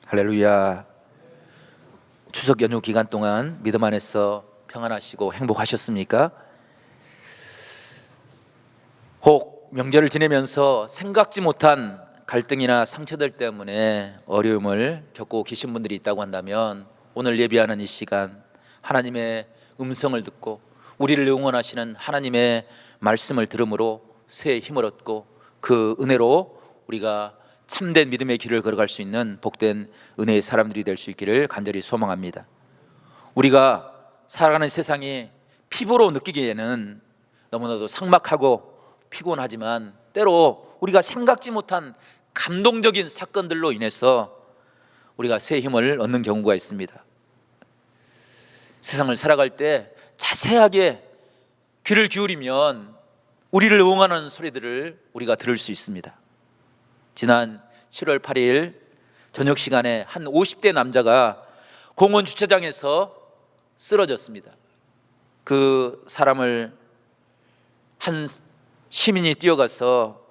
할렐루야. 추석 연휴 기간 동안 믿음 안에서 평안하시고 행복하셨습니까? 혹 명절을 지내면서 생각지 못한 갈등이나 상처들 때문에 어려움을 겪고 계신 분들이 있다고 한다면, 오늘 예배하는 이 시간 하나님의 음성을 듣고 우리를 응원하시는 하나님의 말씀을 들음으로 새 힘을 얻고 그 은혜로 우리가 참된 믿음의 길을 걸어갈 수 있는 복된 은혜의 사람들이 될 수 있기를 간절히 소망합니다. 우리가 살아가는 세상이 피부로 느끼기에는 너무나도 삭막하고 피곤하지만, 때로 우리가 생각지 못한 감동적인 사건들로 인해서 우리가 새 힘을 얻는 경우가 있습니다. 세상을 살아갈 때 자세하게 귀를 기울이면 우리를 응원하는 소리들을 우리가 들을 수 있습니다. 지난 7월 8일 저녁 시간에 한 50대 남자가 공원 주차장에서 쓰러졌습니다. 그 사람을 한 시민이 뛰어가서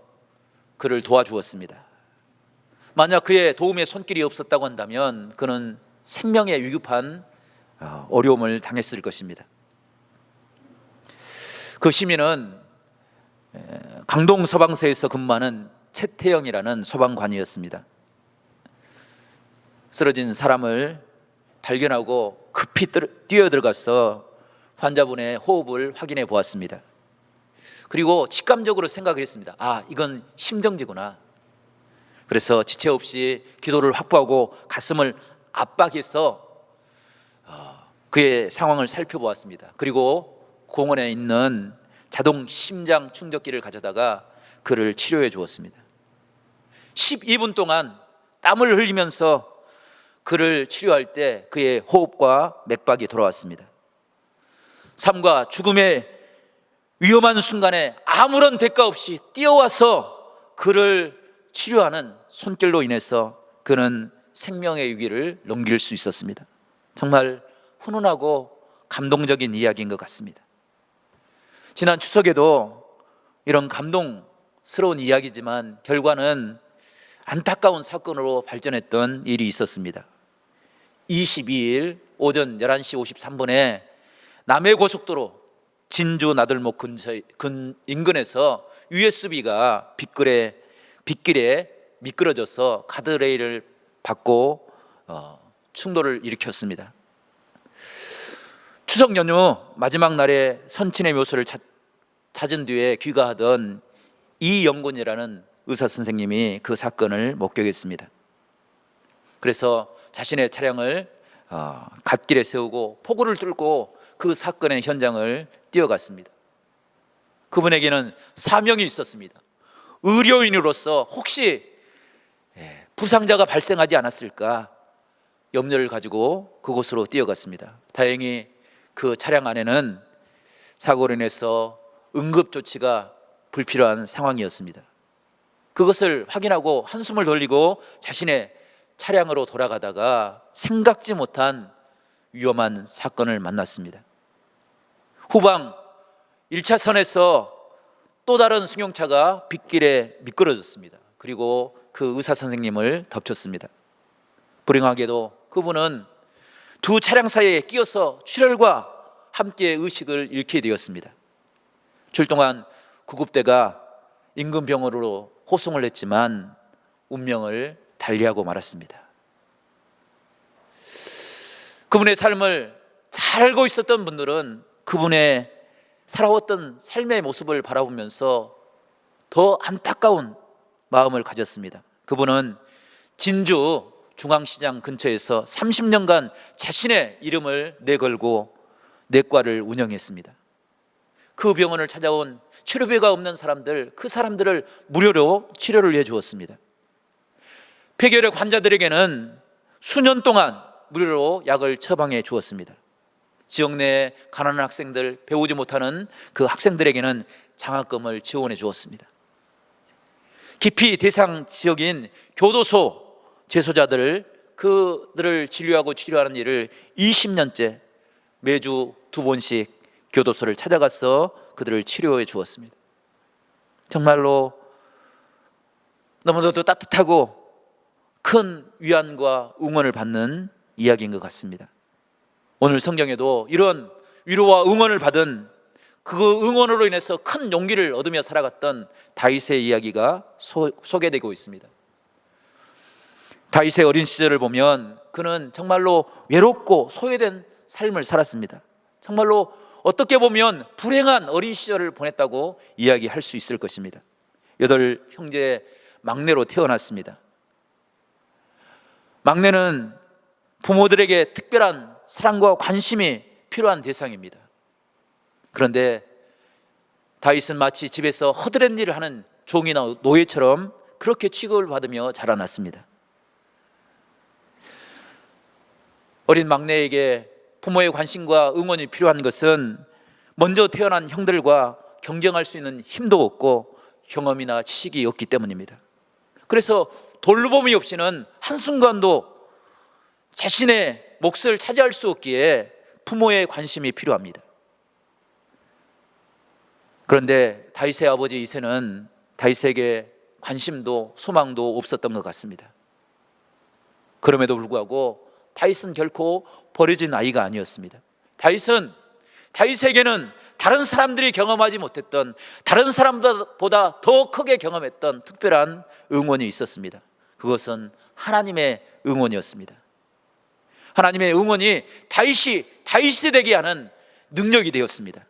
그를 도와주었습니다. 만약 그의 도움의 손길이 없었다고 한다면 그는 생명에 위급한 어려움을 당했을 것입니다. 그 시민은 강동 소방서에서 근무하는 최태영이라는 소방관이었습니다. 쓰러진 사람을 발견하고 급히 뛰어들어가서 환자분의 호흡을 확인해 보았습니다. 그리고 직감적으로 생각을 했습니다. 이건 심정지구나. 그래서 지체 없이 기도를 확보하고 가슴을 압박해서 그의 상황을 살펴보았습니다. 그리고 공원에 있는 자동 심장 충족기를 가져다가 그를 치료해 주었습니다. 12분 동안 땀을 흘리면서 그를 치료할 때 그의 호흡과 맥박이 돌아왔습니다. 삶과 죽음의 위험한 순간에 아무런 대가 없이 뛰어와서 그를 치료하는 손길로 인해서 그는 생명의 위기를 넘길 수 있었습니다. 정말 훈훈하고 감동적인 이야기인 것 같습니다. 지난 추석에도 이런 감동스러운 이야기지만 결과는 안타까운 사건으로 발전했던 일이 있었습니다. 22일 오전 11시 53분에 남해고속도로 진주 나들목 인근에서 USB가 빗길에 미끄러져서 가드레일을 받고 충돌을 일으켰습니다. 추석 연휴 마지막 날에 선친의 묘소를 찾은 뒤에 귀가하던 이영곤이라는 의사 선생님이 그 사건을 목격했습니다. 그래서 자신의 차량을 갓길에 세우고 폭우를 뚫고 그 사건의 현장을 뛰어갔습니다. 그분에게는 사명이 있었습니다. 의료인으로서 혹시 부상자가 발생하지 않았을까 염려를 가지고 그곳으로 뛰어갔습니다. 다행히 그 차량 안에는 사고로 인해서 응급조치가 불필요한 상황이었습니다. 그것을 확인하고 한숨을 돌리고 자신의 차량으로 돌아가다가 생각지 못한 위험한 사건을 만났습니다. 후방 1차선에서 또 다른 승용차가 빗길에 미끄러졌습니다. 그리고 그 의사 선생님을 덮쳤습니다. 불행하게도 그분은 두 차량 사이에 끼어서 출혈과 함께 의식을 잃게 되었습니다. 출동한 구급대가 인근 병원으로 호송을 했지만 운명을 달리하고 말았습니다. 그분의 삶을 잘 알고 있었던 분들은 그분의 살아왔던 삶의 모습을 바라보면서 더 안타까운 마음을 가졌습니다. 그분은 진주 중앙시장 근처에서 30년간 자신의 이름을 내걸고 내과를 운영했습니다. 그 병원을 찾아온 치료비가 없는 사람들, 그 사람들을 무료로 치료를 해주었습니다. 폐결핵 환자들에게는 수년 동안 무료로 약을 처방해 주었습니다. 지역 내 가난한 학생들, 배우지 못하는 그 학생들에게는 장학금을 지원해 주었습니다. 기피 대상 지역인 교도소 그들을 진료하고 치료하는 일을 20년째 매주 2번씩 교도소를 찾아가서 그들을 치료해 주었습니다. 정말로 너무나도 따뜻하고 큰 위안과 응원을 받는 이야기인 것 같습니다. 오늘 성경에도 이런 위로와 응원을 받은 그 응원으로 인해서 큰 용기를 얻으며 살아갔던 다윗의 이야기가 소개되고 있습니다. 다윗의 어린 시절을 보면 그는 정말로 외롭고 소외된 삶을 살았습니다. 정말로 어떻게 보면 불행한 어린 시절을 보냈다고 이야기할 수 있을 것입니다. 8형제의 막내로 태어났습니다. 막내는 부모들에게 특별한 사랑과 관심이 필요한 대상입니다. 그런데 다윗은 마치 집에서 허드렛 일을 하는 종이나 노예처럼 그렇게 취급을 받으며 자라났습니다. 어린 막내에게 부모의 관심과 응원이 필요한 것은 먼저 태어난 형들과 경쟁할 수 있는 힘도 없고 경험이나 지식이 없기 때문입니다. 그래서 돌보미 없이는 한순간도 자신의 몫을 차지할 수 없기에 부모의 관심이 필요합니다. 그런데 다윗의 아버지 이새는 다윗에게 관심도 소망도 없었던 것 같습니다. 그럼에도 불구하고 다윗은 결코 버려진 아이가 아니었습니다. 다윗에게는 다른 사람들이 경험하지 못했던, 다른 사람보다 더 크게 경험했던 특별한 응원이 있었습니다. 그것은 하나님의 응원이었습니다. 하나님의 응원이 다윗이 되게 하는 능력이 되었습니다.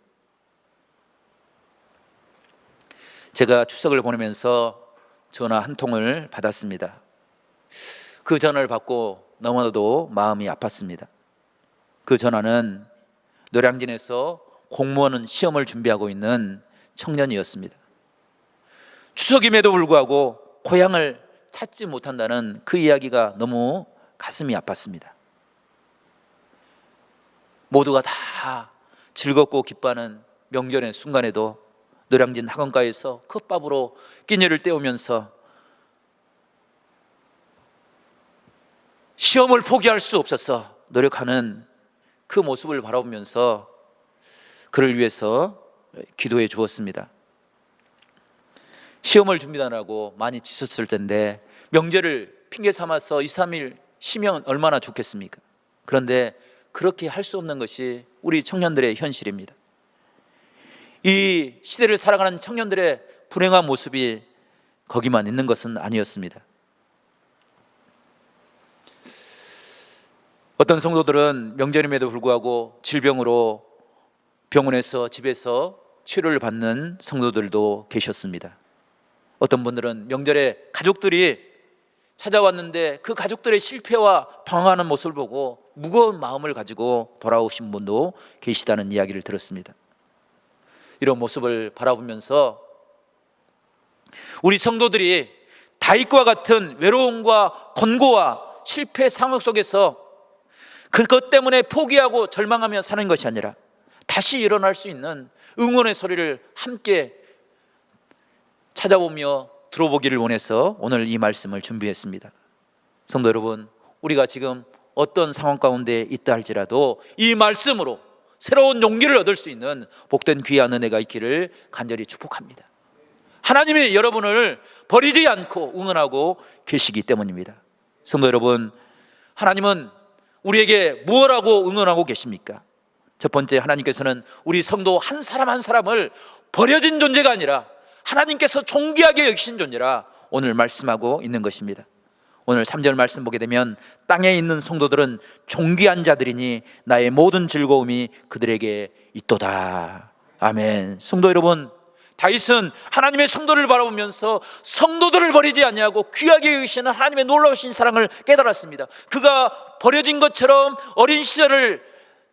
제가 추석을 보내면서 전화 한 통을 받았습니다. 그 전화를 받고 너무나도 마음이 아팠습니다. 그 전화는 노량진에서 공무원 시험을 준비하고 있는 청년이었습니다. 추석임에도 불구하고 고향을 찾지 못한다는 그 이야기가 너무 가슴이 아팠습니다. 모두가 다 즐겁고 기뻐하는 명절의 순간에도 노량진 학원가에서 컵밥으로 끼니를 때우면서 시험을 포기할 수 없어서 노력하는 그 모습을 바라보면서 그를 위해서 기도해 주었습니다. 시험을 준비하느라고 많이 지쳤을 텐데 명절을 핑계 삼아서 2, 3일 쉬면 얼마나 좋겠습니까? 그런데 그렇게 할 수 없는 것이 우리 청년들의 현실입니다. 이 시대를 살아가는 청년들의 불행한 모습이 거기만 있는 것은 아니었습니다. 어떤 성도들은 명절임에도 불구하고 질병으로 병원에서 집에서 치료를 받는 성도들도 계셨습니다. 어떤 분들은 명절에 가족들이 찾아왔는데 그 가족들의 실패와 방황하는 모습을 보고 무거운 마음을 가지고 돌아오신 분도 계시다는 이야기를 들었습니다. 이런 모습을 바라보면서 우리 성도들이 다윗과 같은 외로움과 권고와 실패 상황 속에서 그것 때문에 포기하고 절망하며 사는 것이 아니라 다시 일어날 수 있는 응원의 소리를 함께 찾아보며 들어보기를 원해서 오늘 이 말씀을 준비했습니다. 성도 여러분, 우리가 지금 어떤 상황 가운데 있다 할지라도 이 말씀으로 새로운 용기를 얻을 수 있는 복된 귀한 은혜가 있기를 간절히 축복합니다. 하나님이 여러분을 버리지 않고 응원하고 계시기 때문입니다. 성도 여러분, 하나님은 우리에게 무엇하고 응원하고 계십니까? 첫 번째, 하나님께서는 우리 성도 한 사람 한 사람을 버려진 존재가 아니라 하나님께서 존귀하게 여기신 존재라 오늘 말씀하고 있는 것입니다. 오늘 3절 말씀 보게 되면 땅에 있는 성도들은 존귀한 자들이니 나의 모든 즐거움이 그들에게 있도다. 아멘. 성도 여러분, 다윗은 하나님의 성도를 바라보면서 성도들을 버리지 아니하고 귀하게 여기시는 하나님의 놀라우신 사랑을 깨달았습니다. 그가 버려진 것처럼 어린 시절을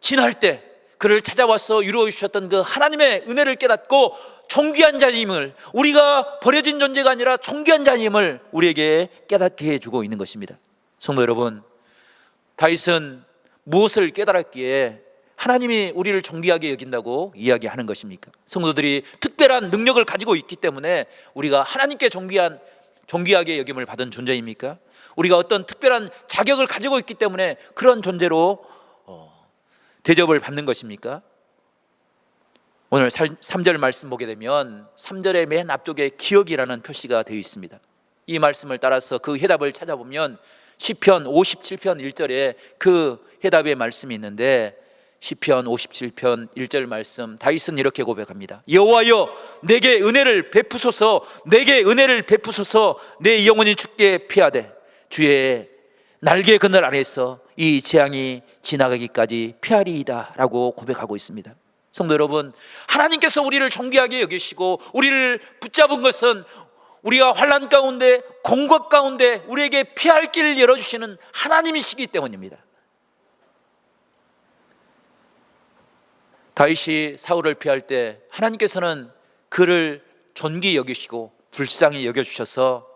지날 때 그를 찾아와서 위로해 주셨던 그 하나님의 은혜를 깨닫고 존귀한 자임을, 우리가 버려진 존재가 아니라 존귀한 자임을 우리에게 깨닫게 해주고 있는 것입니다. 성도 여러분, 다윗은 무엇을 깨달았기에 하나님이 우리를 존귀하게 여긴다고 이야기하는 것입니까? 성도들이 특별한 능력을 가지고 있기 때문에 우리가 하나님께 존귀하게 여김을 받은 존재입니까? 우리가 어떤 특별한 자격을 가지고 있기 때문에 그런 존재로 대접을 받는 것입니까? 오늘 3절 말씀 보게 되면 3절의 맨 앞쪽에 기억이라는 표시가 되어 있습니다. 이 말씀을 따라서 그 해답을 찾아보면 시편 57편 1절에 그 해답의 말씀이 있는데, 시편 57편 1절 말씀, 다윗은 이렇게 고백합니다. 여호와여 내게 은혜를 베푸소서, 내게 은혜를 베푸소서. 내 영혼이 주께 피하되 주의 날개 그늘 아래서 이 재앙이 지나가기까지 피하리이다 라고 고백하고 있습니다. 성도 여러분, 하나님께서 우리를 존귀하게 여기시고 우리를 붙잡은 것은 우리가 환난 가운데, 공격 가운데 우리에게 피할 길을 열어주시는 하나님이시기 때문입니다. 다윗이 사울을 피할 때 하나님께서는 그를 존귀히 여기시고 불쌍히 여겨주셔서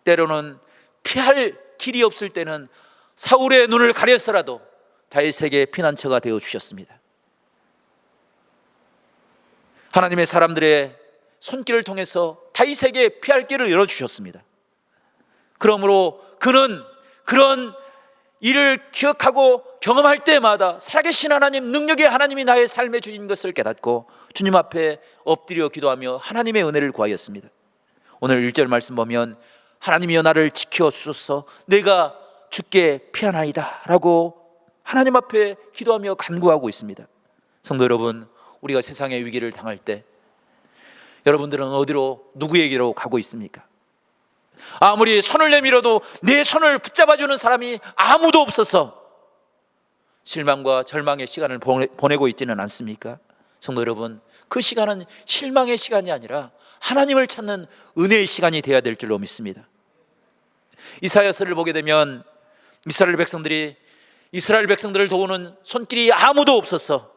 때로는 피할 길이 없을 때는 사울의 눈을 가려서라도 다윗에게 피난처가 되어주셨습니다. 하나님의 사람들의 손길을 통해서 다윗에게 피할 길을 열어주셨습니다. 그러므로 그는 그런 일을 기억하고 경험할 때마다 살아계신 하나님, 능력의 하나님이 나의 삶의 주인 것을 깨닫고 주님 앞에 엎드려 기도하며 하나님의 은혜를 구하였습니다. 오늘 1절 말씀 보면 하나님이여 나를 지켜주소서, 내가 주께 피하나이다 라고 하나님 앞에 기도하며 간구하고 있습니다. 성도 여러분, 우리가 세상의 위기를 당할 때 여러분들은 어디로, 누구에게로 가고 있습니까? 아무리 손을 내밀어도 내 손을 붙잡아주는 사람이 아무도 없어서 실망과 절망의 시간을 보내고 있지는 않습니까? 성도 여러분, 그 시간은 실망의 시간이 아니라 하나님을 찾는 은혜의 시간이 되어야 될 줄로 믿습니다. 이사야서를 보게 되면 이스라엘 백성들을 도우는 손길이 아무도 없어서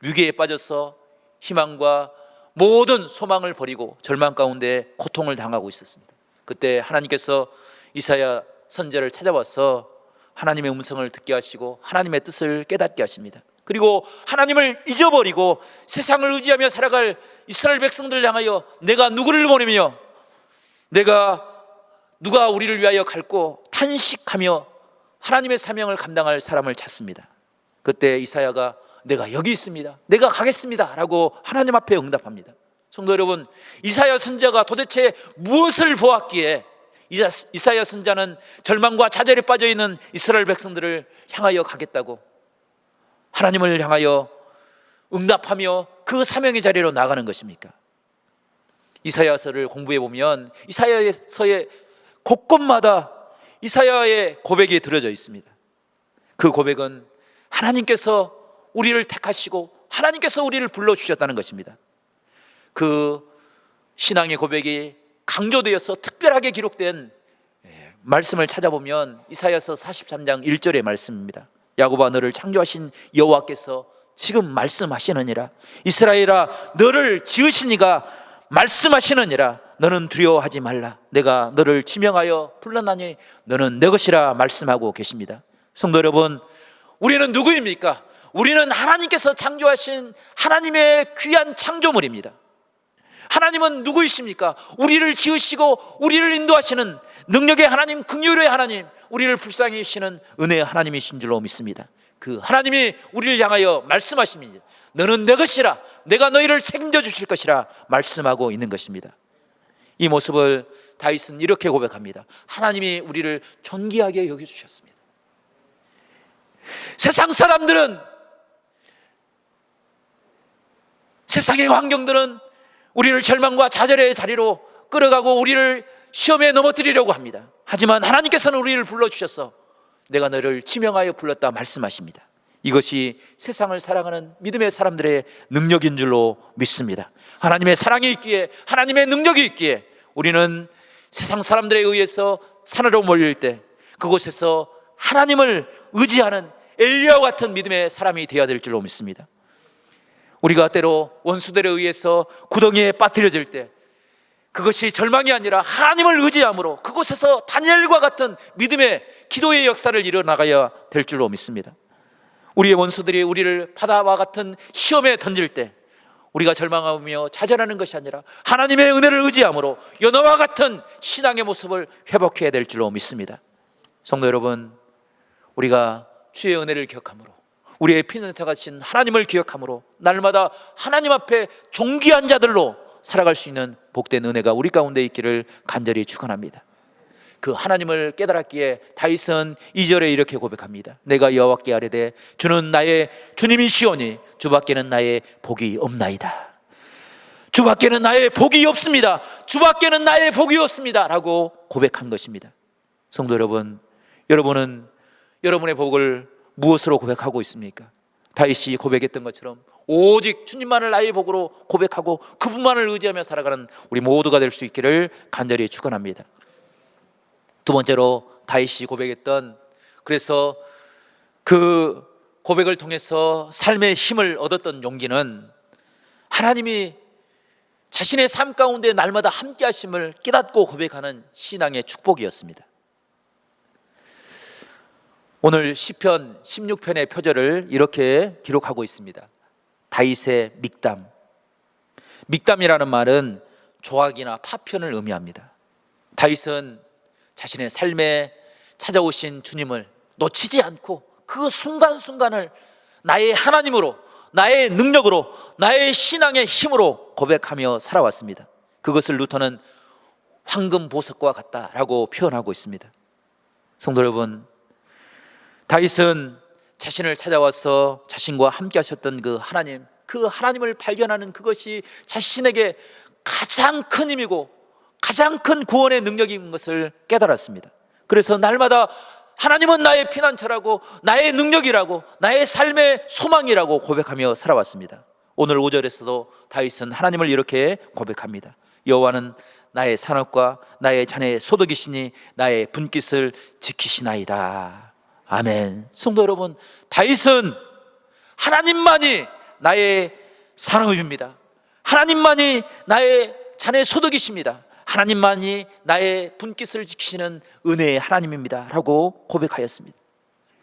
위기에 빠져서 희망과 모든 소망을 버리고 절망 가운데 고통을 당하고 있었습니다. 그때 하나님께서 이사야 선지자를 찾아와서 하나님의 음성을 듣게 하시고 하나님의 뜻을 깨닫게 하십니다. 그리고 하나님을 잊어버리고 세상을 의지하며 살아갈 이스라엘 백성들을 향하여 내가 누구를 보내며 누가 우리를 위하여 갈고 탄식하며 하나님의 사명을 감당할 사람을 찾습니다. 그때 이사야가 내가 여기 있습니다, 내가 가겠습니다 라고 하나님 앞에 응답합니다. 성도 여러분, 이사야 선지자가 도대체 무엇을 보았기에 이사야 선지자는 절망과 좌절에 빠져있는 이스라엘 백성들을 향하여 가겠다고 하나님을 향하여 응답하며 그 사명의 자리로 나가는 것입니까? 이사야서를 공부해 보면 이사야서의 곳곳마다 이사야의 고백이 들어져 있습니다. 그 고백은 하나님께서 우리를 택하시고 하나님께서 우리를 불러주셨다는 것입니다. 그 신앙의 고백이 강조되어서 특별하게 기록된 말씀을 찾아보면 이사야서 43장 1절의 말씀입니다. 야곱아 너를 창조하신 여호와께서 지금 말씀하시느니라. 이스라엘아 너를 지으신 이가 말씀하시느니라. 너는 두려워하지 말라. 내가 너를 지명하여 불렀나니 너는 내 것이라 말씀하고 계십니다. 성도 여러분, 우리는 누구입니까? 우리는 하나님께서 창조하신 하나님의 귀한 창조물입니다. 하나님은 누구이십니까? 우리를 지으시고 우리를 인도하시는 능력의 하나님, 긍휼의 하나님, 우리를 불쌍히 여기시는 은혜의 하나님이신 줄로 믿습니다. 그 하나님이 우리를 향하여 말씀하십니다. 너는 내 것이라, 내가 너희를 책임져 주실 것이라 말씀하고 있는 것입니다. 이 모습을 다윗은 이렇게 고백합니다. 하나님이 우리를 존귀하게 여겨주셨습니다. 세상 사람들은, 세상의 환경들은 우리를 절망과 좌절의 자리로 끌어가고 우리를 시험에 넘어뜨리려고 합니다. 하지만 하나님께서는 우리를 불러주셔서 내가 너를 지명하여 불렀다 말씀하십니다. 이것이 세상을 사랑하는 믿음의 사람들의 능력인 줄로 믿습니다. 하나님의 사랑이 있기에, 하나님의 능력이 있기에 우리는 세상 사람들에 의해서 산으로 몰릴 때 그곳에서 하나님을 의지하는 엘리야와 같은 믿음의 사람이 되어야 될 줄로 믿습니다. 우리가 때로 원수들에 의해서 구덩이에 빠뜨려질 때 그것이 절망이 아니라 하나님을 의지함으로 그곳에서 다니엘과 같은 믿음의 기도의 역사를 이뤄나가야 될 줄로 믿습니다. 우리의 원수들이 우리를 바다와 같은 시험에 던질 때 우리가 절망하며 좌절하는 것이 아니라 하나님의 은혜를 의지함으로 연어와 같은 신앙의 모습을 회복해야 될 줄로 믿습니다. 성도 여러분, 우리가 주의 은혜를 기억함으로, 우리의 피난처가 신 하나님을 기억함으로 날마다 하나님 앞에 존귀한 자들로 살아갈 수 있는 복된 은혜가 우리 가운데 있기를 간절히 축원합니다. 그 하나님을 깨달았기에 다윗은 2절에 이렇게 고백합니다. 내가 여호와께 아뢰되 주는 나의 주님이시오니 주밖에는 나의 복이 없나이다. 주밖에는 나의 복이 없습니다. 주밖에는 나의 복이 없습니다 라고 고백한 것입니다. 성도 여러분, 여러분은 여러분의 복을 무엇으로 고백하고 있습니까? 다윗이 고백했던 것처럼 오직 주님만을 나의 복으로 고백하고 그분만을 의지하며 살아가는 우리 모두가 될 수 있기를 간절히 축원합니다. 두 번째로 다윗이 고백했던, 그래서 그 고백을 통해서 삶의 힘을 얻었던 용기는 하나님이 자신의 삶 가운데 날마다 함께 하심을 깨닫고 고백하는 신앙의 축복이었습니다. 오늘 시편 16편의 표절을 이렇게 기록하고 있습니다. 다윗의 믹담. 믹담이라는 말은 조각이나 파편을 의미합니다. 다윗은 자신의 삶에 찾아오신 주님을 놓치지 않고 그 순간순간을 나의 하나님으로, 나의 능력으로, 나의 신앙의 힘으로 고백하며 살아왔습니다. 그것을 루터는 황금 보석과 같다라고 표현하고 있습니다. 성도 여러분, 다윗은 자신을 찾아와서 자신과 함께 하셨던 그 하나님을 발견하는 그것이 자신에게 가장 큰 힘이고 가장 큰 구원의 능력인 것을 깨달았습니다. 그래서 날마다 하나님은 나의 피난처라고, 나의 능력이라고, 나의 삶의 소망이라고 고백하며 살아왔습니다. 오늘 5절에서도 다윗은 하나님을 이렇게 고백합니다. 여호와는 나의 산업과 나의 자녀의 소득이시니 나의 분깃을 지키시나이다. 아멘. 성도 여러분, 다윗은 하나님만이 나의 산업입니다. 하나님만이 나의 자녀의 소득이십니다. 하나님만이 나의 분깃을 지키시는 은혜의 하나님입니다 라고 고백하였습니다.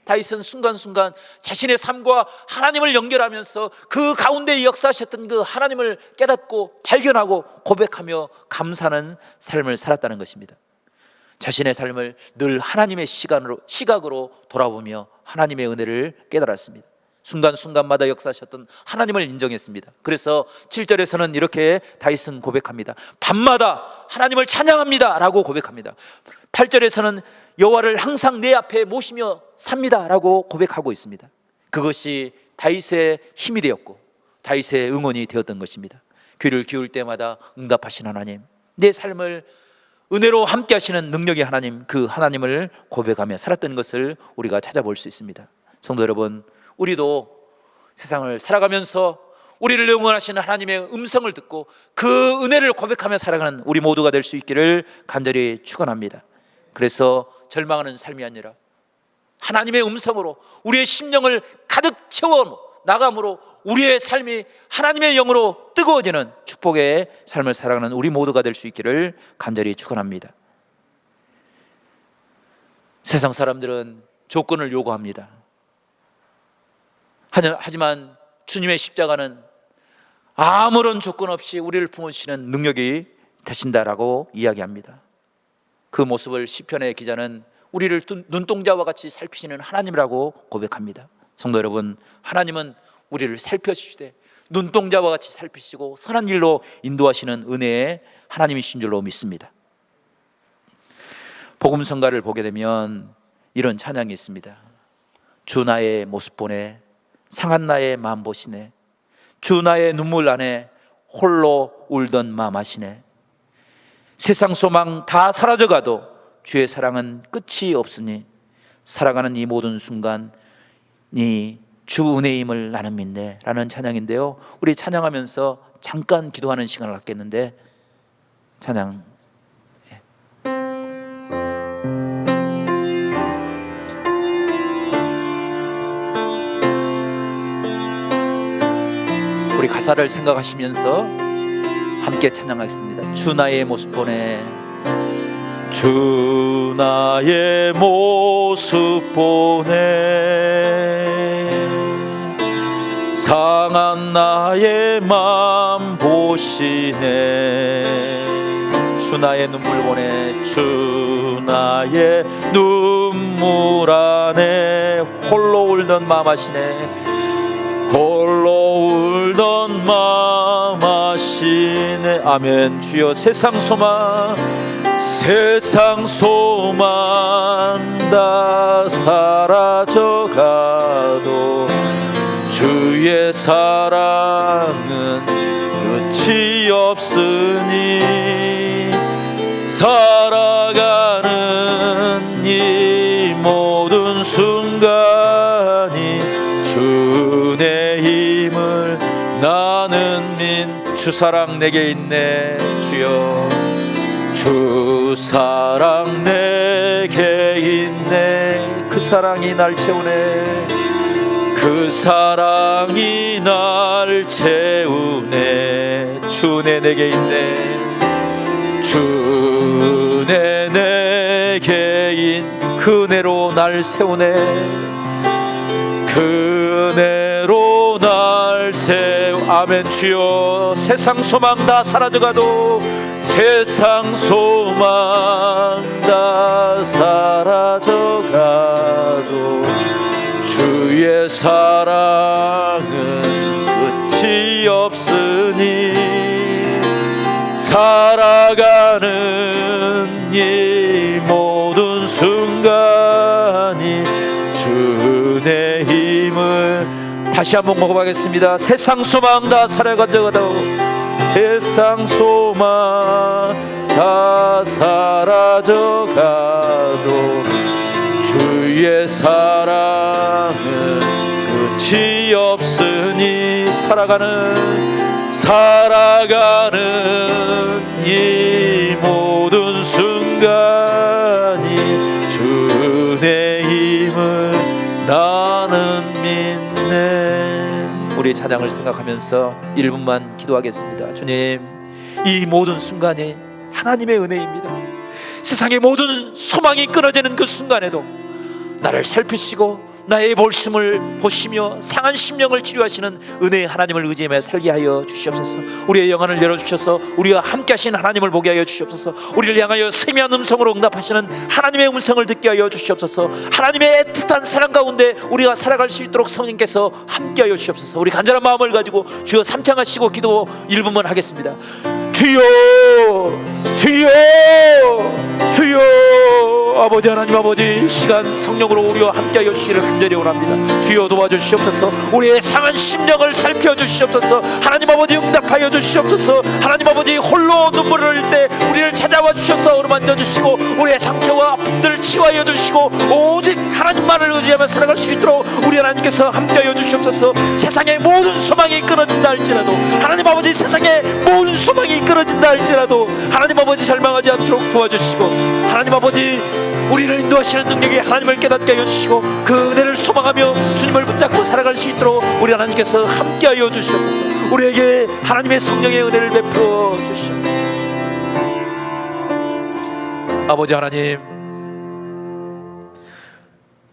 다윗은 순간순간 자신의 삶과 하나님을 연결하면서 그 가운데 역사하셨던 그 하나님을 깨닫고 발견하고 고백하며 감사하는 삶을 살았다는 것입니다. 자신의 삶을 늘 하나님의 시각으로 돌아보며 하나님의 은혜를 깨달았습니다. 순간순간마다 역사하셨던 하나님을 인정했습니다. 그래서 7절에서는 이렇게 다윗은 고백합니다. 밤마다 하나님을 찬양합니다 라고 고백합니다. 8절에서는 여호와를 항상 내 앞에 모시며 삽니다 라고 고백하고 있습니다. 그것이 다윗의 힘이 되었고 다윗의 응원이 되었던 것입니다. 귀를 기울 때마다 응답하신 하나님, 내 삶을 은혜로 함께 하시는 능력의 하나님, 그 하나님을 고백하며 살았던 것을 우리가 찾아볼 수 있습니다. 성도 여러분, 우리도 세상을 살아가면서 우리를 응원하시는 하나님의 음성을 듣고 그 은혜를 고백하며 살아가는 우리 모두가 될 수 있기를 간절히 축원합니다. 그래서 절망하는 삶이 아니라 하나님의 음성으로 우리의 심령을 가득 채워 나감으로 우리의 삶이 하나님의 영으로 뜨거워지는 축복의 삶을 살아가는 우리 모두가 될 수 있기를 간절히 축원합니다. 세상 사람들은 조건을 요구합니다. 하지만 주님의 십자가는 아무런 조건 없이 우리를 품으시는 능력이 되신다라고 이야기합니다. 그 모습을 시편의 기자는 우리를 눈동자와 같이 살피시는 하나님이라고 고백합니다. 성도 여러분, 하나님은 우리를 살펴주시되 눈동자와 같이 살피시고 선한 길로 인도하시는 은혜의 하나님이신 줄로 믿습니다. 복음성가를 보게 되면 이런 찬양이 있습니다. 주 나의 모습 보내 상한 나의 마음 보시네. 주 나의 눈물 안에 홀로 울던 마음 아시네. 세상 소망 다 사라져가도 주의 사랑은 끝이 없으니 살아가는 이 모든 순간이 주 은혜임을 나는 믿네 라는 찬양인데요, 우리 찬양하면서 잠깐 기도하는 시간을 갖겠는데 찬양 우리 가사를 생각하시면서 함께 찬양하겠습니다. 주 나의 모습 보내 주 나의 모습 보내 상한 나의 맘 보시네. 주 나의 눈물 보내 주 나의 눈물 안에 홀로 울던 마음 하시네. 홀로 울던 마음 아시네. 아멘. 주여, 세상 소망 다 사라져가도 주의 사랑은 끝이 없으니 살아가는 이 모든 순간이 주의 힘을 나는 민. 주 사랑 내게 있네. 주여, 주 사랑 내게 있네. 그 사랑이 날 채우네. 그 사랑이 날 채우네. 주네 내게 있네. 주네 내게 있네. 그 은혜로 날 세우네. 그 은혜로 날 세우. 아멘. 주여, 세상 소망 다 사라져가도, 세상 소망 다 사라져가도 주의 사랑은 끝이 없으니 살아가는 이 모든 순간이 주의 힘을. 다시 한번 먹어보겠습니다. 세상 소망 다 사라져가도, 세상 소망 다 사라져가도 주의 사랑은 끝이 없으니 살아가는 이 모든 순간이 주의 힘을 나는 믿네. 우리 찬양을 생각하면서 1분만 기도하겠습니다. 주님, 이 모든 순간이 하나님의 은혜입니다. 세상의 모든 소망이 끊어지는 그 순간에도 나를 살피시고 나의 볼심을 보시며 상한 심령을 치료하시는 은혜의 하나님을 의지하며 살게 하여 주시옵소서. 우리의 영안을 열어주셔서 우리와 함께 하신 하나님을 보게 하여 주시옵소서. 우리를 향하여 세미한 음성으로 응답하시는 하나님의 음성을 듣게 하여 주시옵소서. 하나님의 애틋한 사랑 가운데 우리가 살아갈 수 있도록 성령께서 함께 하여 주시옵소서. 우리 간절한 마음을 가지고 주여 삼창하시고 기도 1분만 하겠습니다. 주여, 주여, 주여. 아버지 하나님, 아버지, 시간 성령으로 우리와 함께하여 주시기를 간절히 원합니다. 주여 도와주시옵소서. 우리의 상한 심령을 살펴주시옵소서. 하나님 아버지, 응답하여 주시옵소서. 하나님 아버지, 홀로 눈물을 흘릴 때 우리를 찾아와 주셔서 어루만져 주시고 우리의 상처와 아픔들을 치유하여 주시고 오직 하나님만을 의지하며 살아갈 수 있도록 우리 하나님께서 함께하여 주시옵소서. 세상의 모든 소망이 끊어진다 할지라도, 하나님 아버지, 세상의 모든 소망이 끊어진다 할지라도 하나님 아버지 절망하지 않도록 도와주시고, 하나님 아버지, 우리를 인도하시는 능력이 하나님을 깨닫게 하여 주시고 그 은혜를 소망하며 주님을 붙잡고 살아갈 수 있도록 우리 하나님께서 함께하여 주시옵소서. 우리에게 하나님의 성령의 은혜를 베풀어 주시옵소서. 아버지 하나님,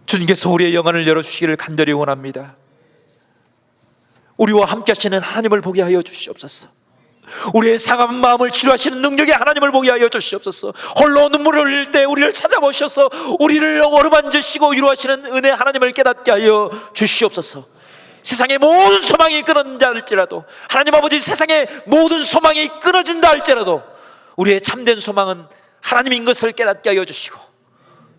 주님께서 우리의 영안을 열어주시기를 간절히 원합니다. 우리와 함께 하시는 하나님을 보게 하여 주시옵소서. 우리의 상한 마음을 치료하시는 능력의 하나님을 보게 하여 주시옵소서. 홀로 눈물을 흘릴 때 우리를 찾아보셔서 우리를 어루만지시고 위로하시는 은혜 하나님을 깨닫게 하여 주시옵소서. 세상의 모든 소망이 끊어진다 할지라도, 하나님 아버지, 세상의 모든 소망이 끊어진다 할지라도 우리의 참된 소망은 하나님인 것을 깨닫게 하여 주시고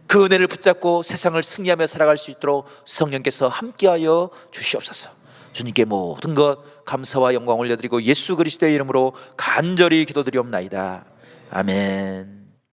그 은혜를 붙잡고 세상을 승리하며 살아갈 수 있도록 성령께서 함께하여 주시옵소서. 주님께 모든 것 감사와 영광 올려드리고 예수 그리스도의 이름으로 간절히 기도드리옵나이다. 아멘.